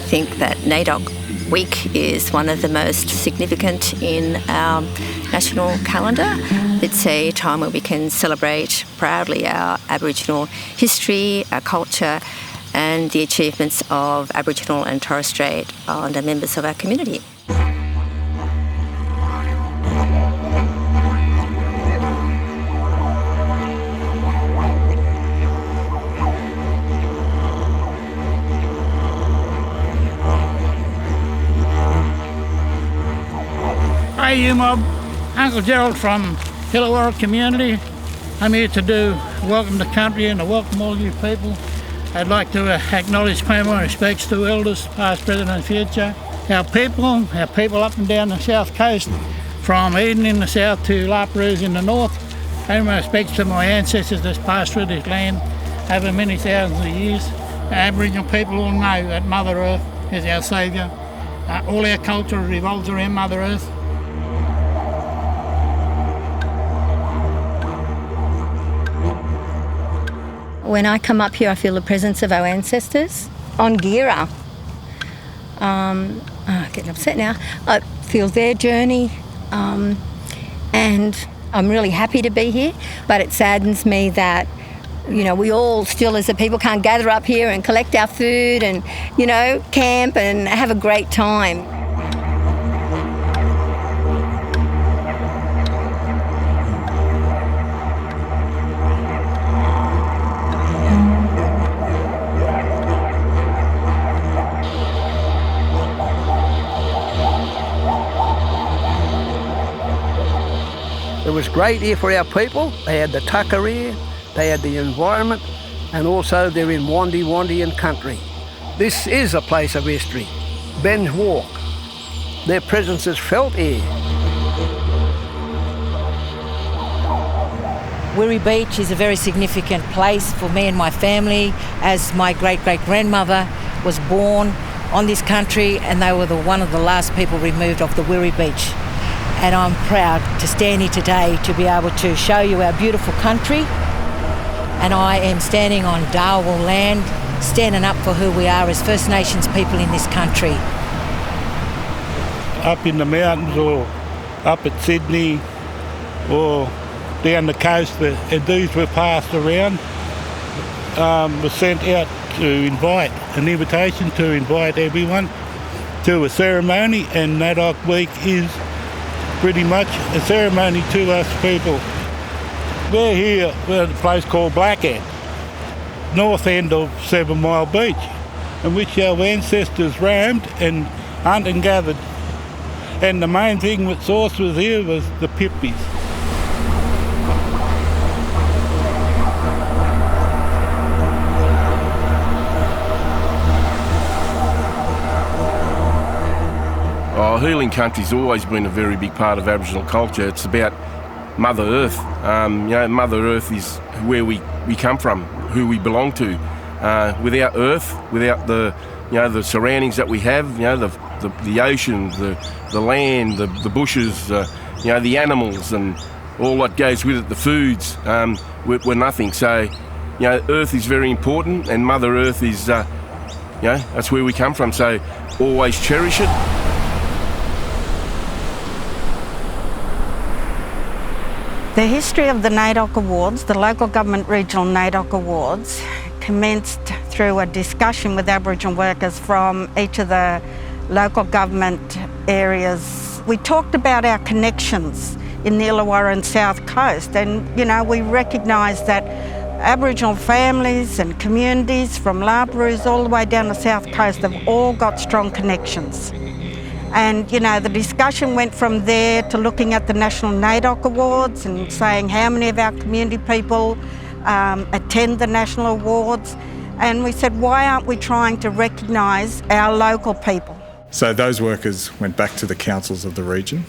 think that NAIDOC Week is one of the most significant in our national calendar. It's a time where we can celebrate proudly our Aboriginal history, our culture, and the achievements of Aboriginal and Torres Strait Islander members of our community. Hey, I'm Uncle Gerald from Illawarra community. I'm here to do welcome to country and to welcome all you people. I'd like to acknowledge, pay my respects to elders, past, present and future. Our people up and down the south coast, from Eden in the south to Lapperoos in the north. Pay my respects to my ancestors that's passed through this land over many thousands of years. Aboriginal people all know that Mother Earth is our saviour. All our culture revolves around Mother Earth. When I come up here, I feel the presence of our ancestors. On Gira, getting upset now, I feel their journey, and I'm really happy to be here, but it saddens me that, we all still as a people can't gather up here and collect our food and, camp and have a great time. It was great here for our people. They had the tucker here, they had the environment, and also they're in Wandian country. This is a place of history. Ben's Walk. Their presence is felt here. Wirri Beach is a very significant place for me and my family, as my great-great-grandmother was born on this country and they were one of the last people removed off the Wirri Beach. And I'm proud to stand here today to be able to show you our beautiful country. And I am standing on Darwin land, standing up for who we are as First Nations people in this country. Up in the mountains or up at Sydney or down the coast, these were passed around, were sent out to invite, an invitation to invite everyone to a ceremony, and NAIDOC Week is pretty much a ceremony to us people. We're here at a place called Blackhead, north end of 7 Mile Beach, in which our ancestors roamed and hunted and gathered. And the main thing that source was here was the pippies. Healing country's always been a very big part of Aboriginal culture. It's about Mother Earth. Mother Earth is where we come from, who we belong to. Without Earth, without the surroundings that we have, the ocean, the land, the bushes, the animals, and all what goes with it, the foods, we're nothing. So, Earth is very important, and Mother Earth is, that's where we come from. So, always cherish it. The history of the NAIDOC Awards, the Local Government Regional NAIDOC Awards, commenced through a discussion with Aboriginal workers from each of the local government areas. We talked about our connections in the Illawarra and South Coast, and we recognised that Aboriginal families and communities from Lapperoos all the way down the South Coast have all got strong connections. And, the discussion went from there to looking at the National NAIDOC Awards and saying how many of our community people attend the National Awards. And we said, why aren't we trying to recognise our local people? So those workers went back to the councils of the region.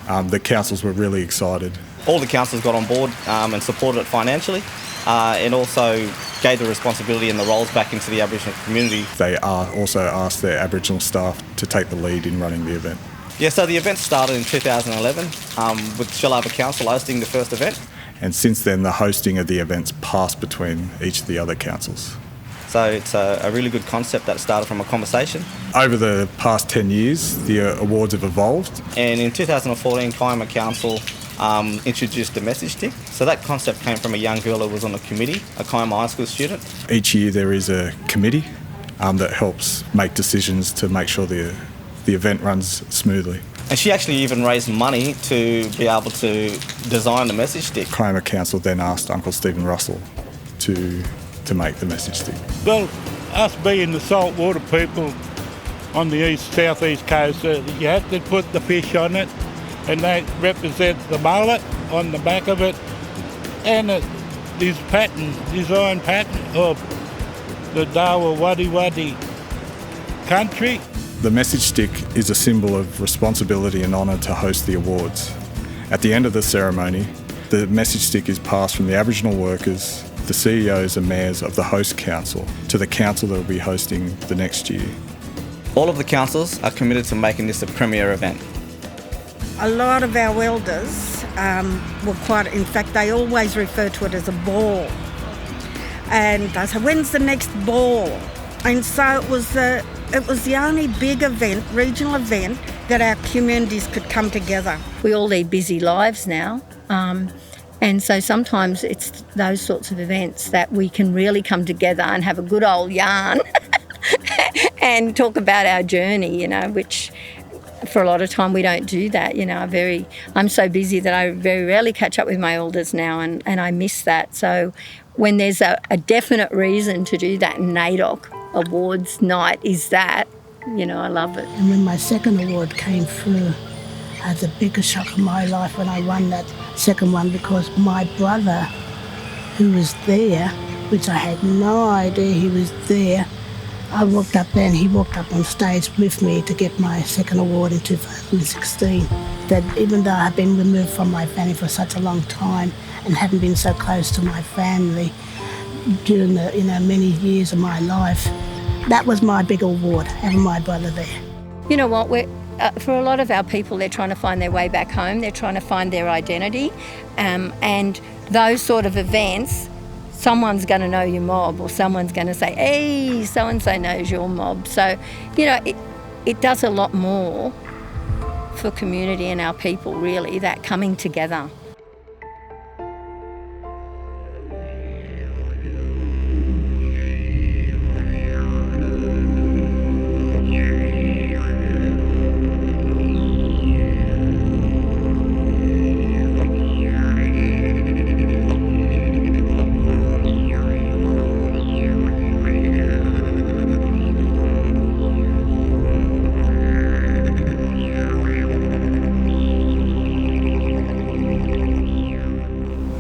The councils were really excited. All the councils got on board and supported it financially, and also gave the responsibility and the roles back into the Aboriginal community. They also asked their Aboriginal staff to take the lead in running the event. Yeah, so the event started in 2011 with Shellharbour Council hosting the first event. And since then, the hosting of the events passed between each of the other councils. So it's a really good concept that started from a conversation. Over the past 10 years, the awards have evolved. And in 2014, Kiama Council introduced the message stick. So that concept came from a young girl who was on the committee, a Kiama High School student. Each year there is a committee that helps make decisions to make sure the event runs smoothly. And she actually even raised money to be able to design the message stick. Kiama Council then asked Uncle Stephen Russell to make the message stick. Well, us being the saltwater people on the southeast coast, you have to put the fish on it, and they represent the mullet on the back of it, and this design pattern of the Dawa Wadi Wadi country. The message stick is a symbol of responsibility and honour to host the awards. At the end of the ceremony, the message stick is passed from the Aboriginal workers, the CEOs and mayors of the host council, to the council that will be hosting the next year. All of the councils are committed to making this a premier event. A lot of our elders in fact, they always refer to it as a ball. And they say, when's the next ball? And so it was the only big event, regional event, that our communities could come together. We all lead busy lives now. And so sometimes it's those sorts of events that we can really come together and have a good old yarn and talk about our journey, which for a lot of time we don't do that. I'm so busy that I very rarely catch up with my elders now, and I miss that. So when there's a definite reason to do that, NAIDOC Awards Night is that, I love it. And when my second award came through, I had the biggest shock of my life when I won that second one, because my brother, who was there, which I had no idea he was there, I walked up there and he walked up on stage with me to get my second award in 2016. That even though I've been removed from my family for such a long time and haven't been so close to my family during the many years of my life, that was my big award, having my brother there. You know what, for a lot of our people, they're trying to find their way back home, they're trying to find their identity, and those sort of events, someone's going to know your mob, or someone's going to say, hey, so-and-so knows your mob. So, it does a lot more for community and our people, really, that coming together.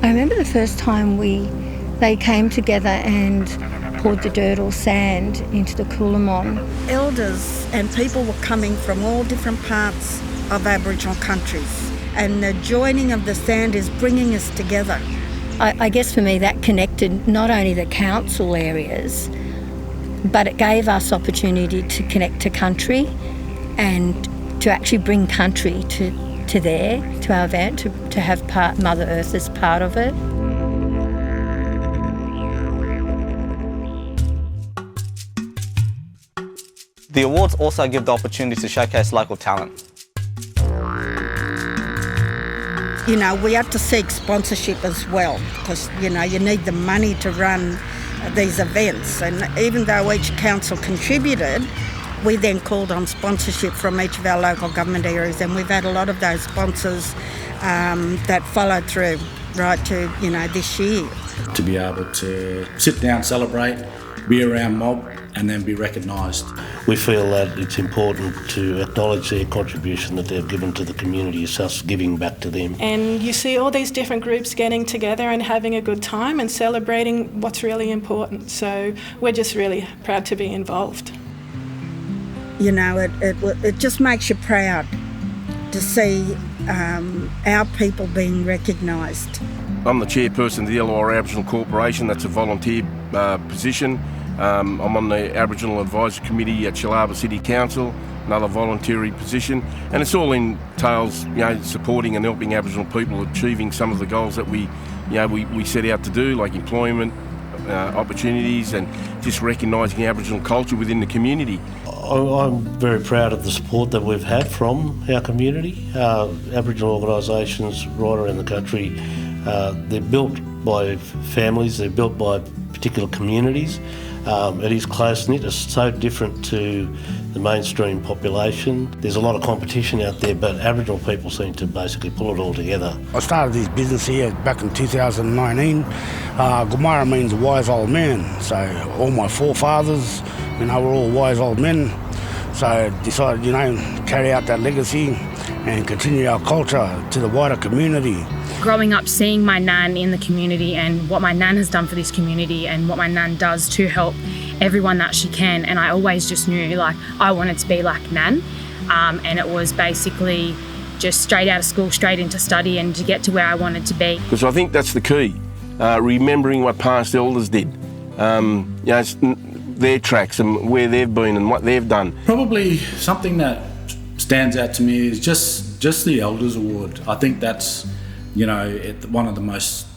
I remember the first time they came together and poured the dirt or sand into the Coolamon. Elders and people were coming from all different parts of Aboriginal countries, and the joining of the sand is bringing us together. I guess for me that connected not only the council areas, but it gave us opportunity to connect to country and to actually bring country to our event, to have Mother Earth as part of it. The awards also give the opportunity to showcase local talent. We have to seek sponsorship as well, because, you need the money to run these events. And even though each council contributed, we then called on sponsorship from each of our local government areas, and we've had a lot of those sponsors that followed through right to, this year. To be able to sit down, celebrate, be around mob, and then be recognised. We feel that it's important to acknowledge their contribution that they've given to the community, as us giving back to them. And you see all these different groups getting together and having a good time and celebrating what's really important. So we're just really proud to be involved. It just makes you proud to see our people being recognised. I'm the chairperson of the Illawarra Aboriginal Corporation. That's a volunteer position. I'm on the Aboriginal Advisory Committee at Shillabah City Council, another voluntary position, and it's all entails, supporting and helping Aboriginal people achieving some of the goals that we set out to do, like employment, opportunities and just recognising Aboriginal culture within the community. I'm very proud of the support that we've had from our community. Aboriginal organisations right around the country, they're built by families, they're built by particular communities. It is close-knit, it's so different to the mainstream population. There's a lot of competition out there, but Aboriginal people seem to basically pull it all together. I started this business here back in 2019. Gumara means wise old man, so all my forefathers, were all wise old men. So I decided, carry out that legacy and continue our culture to the wider community. Growing up, seeing my nan in the community and what my nan has done for this community and what my nan does to help everyone that she can, and I always just knew I wanted to be like Nan, and it was basically just straight out of school, straight into study and to get to where I wanted to be. Because I think that's the key, remembering what past elders did, their tracks and where they've been and what they've done. Probably something that stands out to me is just the Elders Award. I think that's one of the most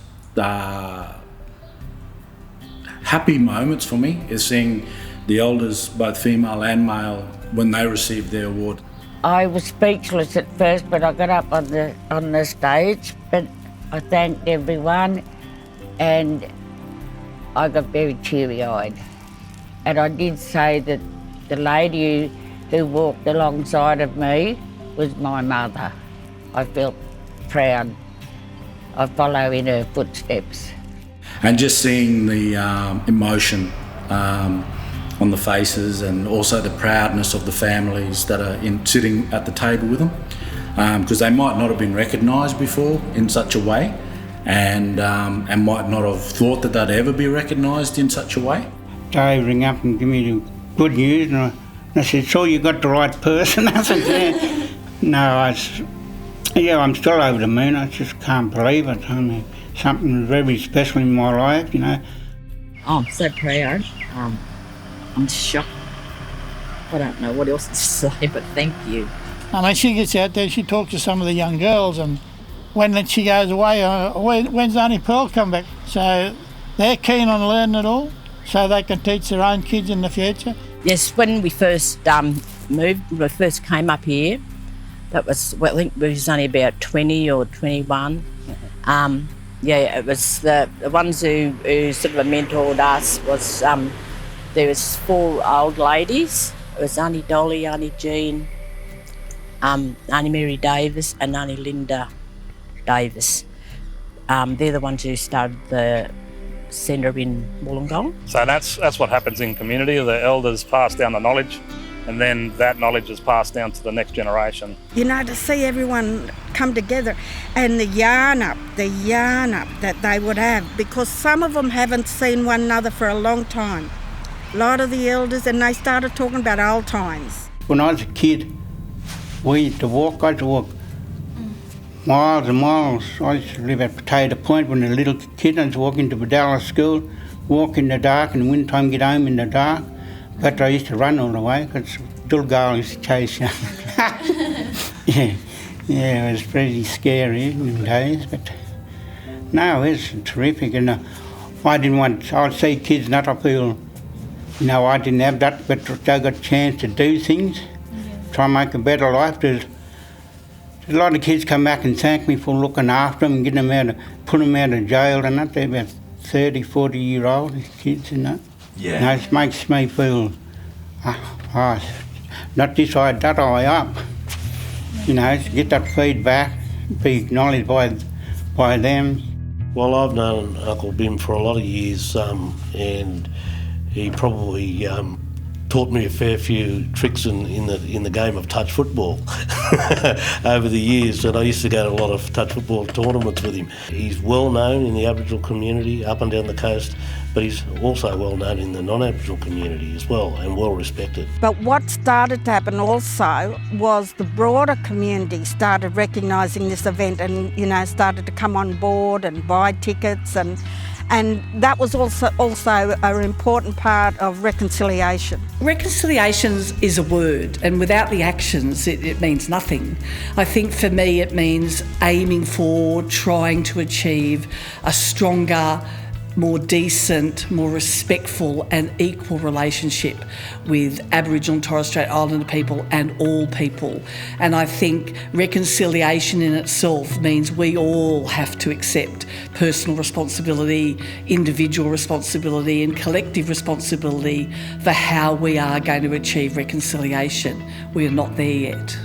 happy moments for me is seeing the elders, both female and male, when they received their award. I was speechless at first, but I got up on the stage, but I thanked everyone and I got very teary-eyed. And I did say that the lady who walked alongside of me was my mother. I felt proud. I follow in her footsteps. And just seeing the emotion on the faces and also the proudness of the families that are sitting at the table with them, because they might not have been recognised before in such a way and might not have thought that they'd ever be recognised in such a way. They ring up and give me the good news and I said, so you got the right person? I said, yeah. No, I'm still over the moon. I just can't believe it. I mean, something very special in my life, Oh, I'm so proud. I'm shocked. I don't know what else to say, but thank you. I mean, she gets out there, she talks to some of the young girls, and when she goes away, when's Auntie Pearl come back? So they're keen on learning it all, so they can teach their own kids in the future. Yes, when we first moved, when we first came up here, that was, I think we was only about 20 or 21. It was the ones who sort of mentored us was, there was 4 old ladies. It was Auntie Dolly, Auntie Jean, Auntie Mary Davis and Auntie Linda Davis. They're the ones who started the centre in Wollongong. So that's what happens in community. The elders pass down the knowledge and then that knowledge is passed down to the next generation. To see everyone come together and the yarn up that they would have, because some of them haven't seen one another for a long time. A lot of the elders, and they started talking about old times. When I was a kid, I used to walk miles and miles. I used to live at Potato Point when I was a little kid. I was walking to Badalla School, walk in the dark, and winter time get home in the dark. But I used to run all the way because little girl used to chase you. Yeah, it was pretty scary in the days, but no, it's terrific. And I'd see kids not up here. I didn't have that, but they got a chance to do things, try and make a better life. There's a lot of kids come back and thank me for looking after them and getting them out, putting them out of jail and that. They're about 30, 40-year-old kids and that. Yeah. And it makes me feel, not this eye, that eye up. Get that feedback, be acknowledged by them. Well, I've known Uncle Bim for a lot of years, and he probably taught me a fair few tricks in the game of touch football over the years, and I used to go to a lot of touch football tournaments with him. He's well known in the Aboriginal community up and down the coast, but he's also well known in the non-Aboriginal community as well and well respected. But what started to happen also was the broader community started recognising this event and started to come on board and buy tickets and that was also an important part of reconciliation. Reconciliation is a word, and without the actions it means nothing. I think for me it means aiming for, trying to achieve a stronger more decent, more respectful and equal relationship with Aboriginal and Torres Strait Islander people and all people. And I think reconciliation in itself means we all have to accept personal responsibility, individual responsibility and collective responsibility for how we are going to achieve reconciliation. We are not there yet.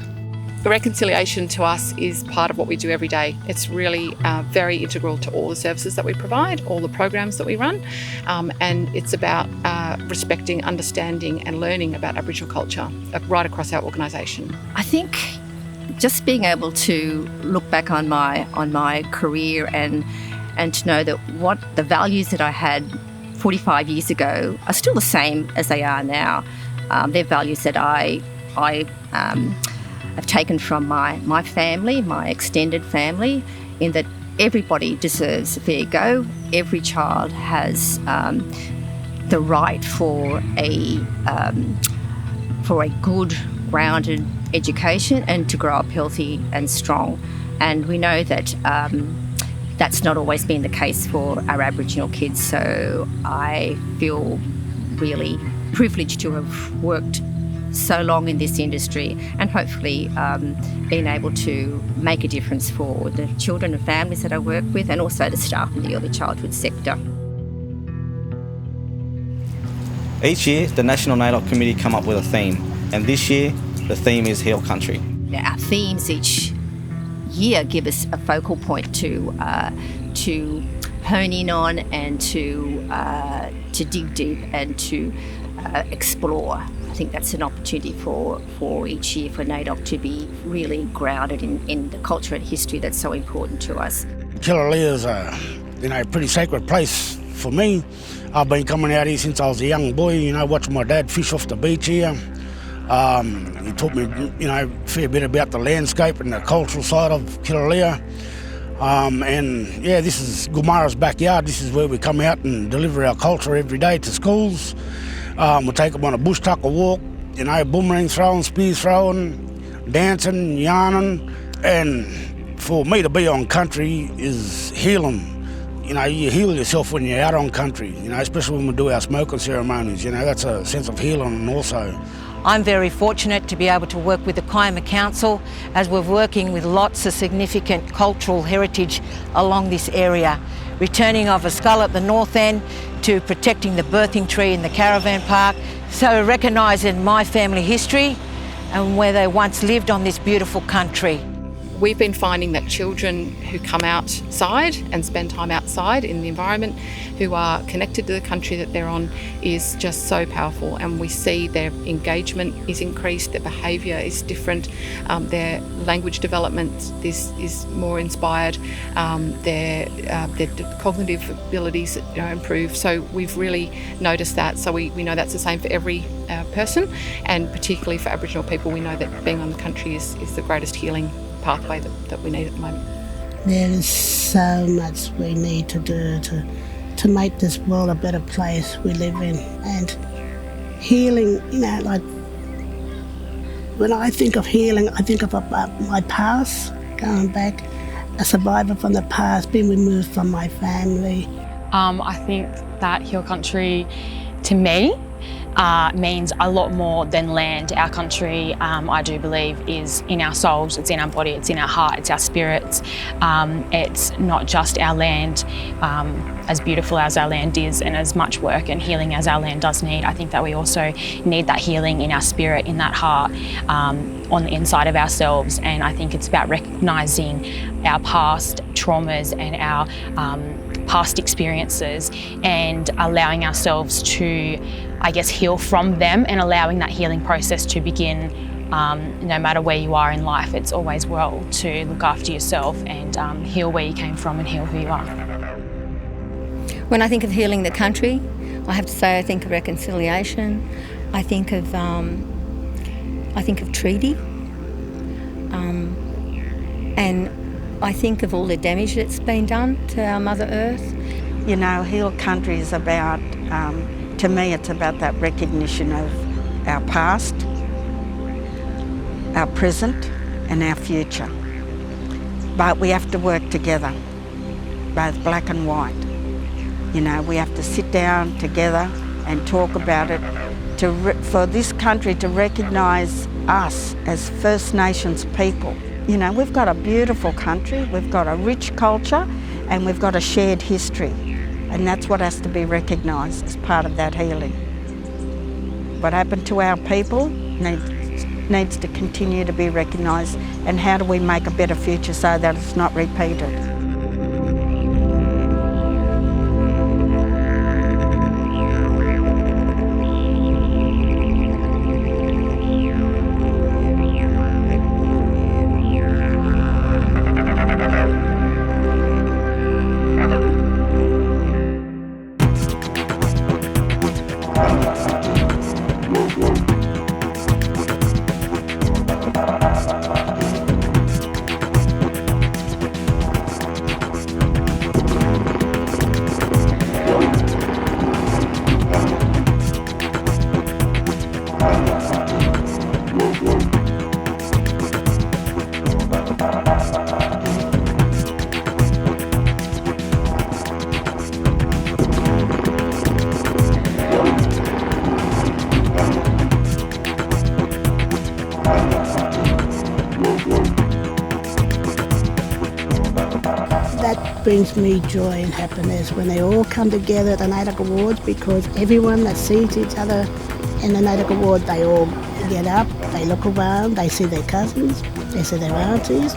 Reconciliation to us is part of what we do every day. It's really very integral to all the services that we provide, all the programs that we run, and it's about respecting, understanding and learning about Aboriginal culture right across our organisation. I think just being able to look back on my career and to know that what the values that I had 45 years ago are still the same as they are now. They're values that I I've taken from my family, my extended family, in that everybody deserves a fair go. Every child has the right for a good, grounded education and to grow up healthy and strong. And we know that that's not always been the case for our Aboriginal kids. So I feel really privileged to have worked so long in this industry and hopefully being able to make a difference for the children and families that I work with and also the staff in the early childhood sector. Each year, the National NAIDOC Committee come up with a theme, and this year, the theme is Heal Country. Our themes each year give us a focal point to hone in on and to dig deep and to explore. I think that's an opportunity for each year for NAIDOC to be really grounded in the culture and history that's so important to us. Killalea is a pretty sacred place for me. I've been coming out here since I was a young boy, watching my dad fish off the beach here. He taught me, a fair bit about the landscape and the cultural side of Killalea. This is Gumara's backyard. This is where we come out and deliver our culture every day to schools. We'll take them on a bush tucker walk, boomerang throwing, spear throwing, dancing, yarning. And for me to be on country is healing. You heal yourself when you're out on country, especially when we do our smoking ceremonies. That's a sense of healing. And also, I'm very fortunate to be able to work with the Kiama Council as we're working with lots of significant cultural heritage along this area. Returning of a skull at the north end to protecting the birthing tree in the caravan park. So recognising my family history and where they once lived on this beautiful country. We've been finding that children who come outside and spend time outside in the environment, who are connected to the country that they're on, is just so powerful. And we see their engagement is increased, their behaviour is different, their language development is more inspired, their cognitive abilities improve. So we've really noticed that. So we know that's the same for every person, and particularly for Aboriginal people, we know that being on the country is the greatest healing pathway that we need at the moment. There is so much we need to do to make this world a better place we live in. And healing, when I think of healing, I think of my past, going back, a survivor from the past, being removed from my family. I think that Heal Country, to me, means a lot more than land. Our country, I do believe, is in our souls, it's in our body, it's in our heart, it's our spirits. It's not just our land, as beautiful as our land is and as much work and healing as our land does need. I think that we also need that healing in our spirit, in that heart, on the inside of ourselves. And I think it's about recognising our past traumas and our past experiences and allowing ourselves to, heal from them and allowing that healing process to begin. No matter where you are in life, it's always well to look after yourself and heal where you came from and heal who you are. When I think of healing the country, I have to say I think of reconciliation. I think of treaty, and I think of all the damage that's been done to our Mother Earth. Heal Country is about, to me, it's about that recognition of our past, our present and our future. But we have to work together, both black and white. You know, we have to sit down together and talk about it for this country to recognise us as First Nations people. You know, we've got a beautiful country, we've got a rich culture, and we've got a shared history. And that's what has to be recognised as part of that healing. What happened to our people needs to continue to be recognised, and how do we make a better future so that it's not repeated? That brings me joy and happiness when they all come together at the NAIDOC Awards, because everyone that sees each other in the NAIDOC Award, they all get up, they look around, they see their cousins, they see their aunties,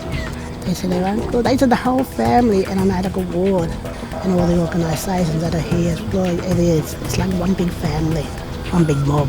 they see their uncles, they see the whole family in a NAIDOC Award, and all the organisations that are here. It's like one big family, one big mob.